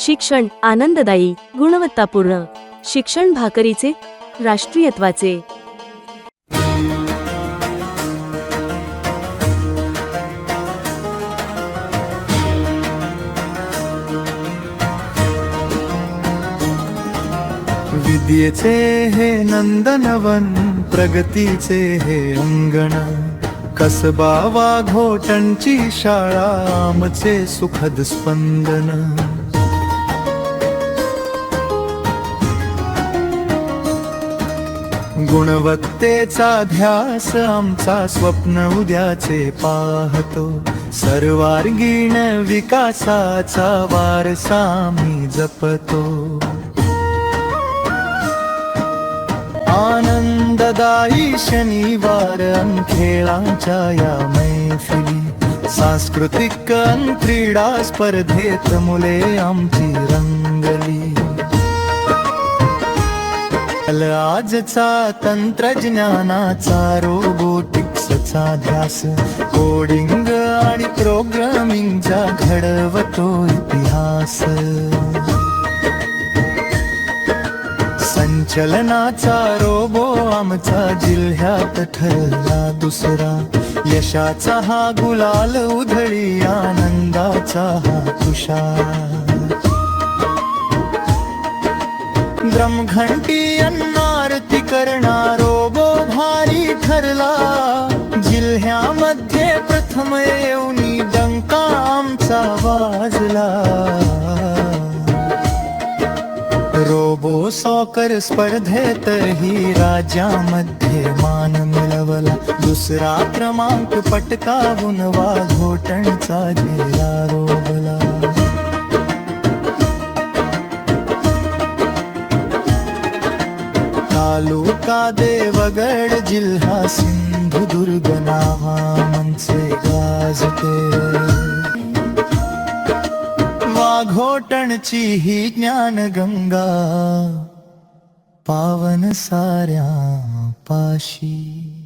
शिक्षण आनंददायी, गुणवत्तापूर्ण शिक्षण भाकरीचे, राष्ट्रीयत्वाचे। विद्येचे हे नंदनवन, प्रगतीचे हे अंगण, कसबा वाघोटणची शाळा, आमचे सुखद स्पंदन। गुणवत्तेचा ध्यास आमचा, स्वप्न उद्याचे पाहतो, सर्वांगीण विकासाचा वारसा आम्ही जपतो। आनंददायी शनिवार अन खेळांच्या या मैफिली, सांस्कृतिक अन क्रीडा स्पर्धेत मुले आमची रंगली। आजचा तंत्रज्ञानाचा, रोबोटिक्सचा ध्यास, कोडिंग आणि प्रोग्रामिंगचा घडवतो इतिहास। संचलनाचा रोबो आमचा जिल्ह्यात ठरला दुसरा, यशाचा हा गुलाल उधळी, आनंदाचा हा तुषार। द्रमघंटी अन्नारती करणार रोबो भारी ठरला, जिल्ह्यामध्ये प्रथम येऊनी डंका आमचा वाजला। रोबो सॉकर स्पर्धेतही राज्यामध्ये मान मिळवला, दुसरा क्रमांक पटकावून वाघोटणचा झेला रोवला। तालुका देवगड, जिल्हा सिंधुदुर्ग नावांचे गाजते। वाघोटणची ही ज्ञानगंगा, पावन साऱ्या पाशी।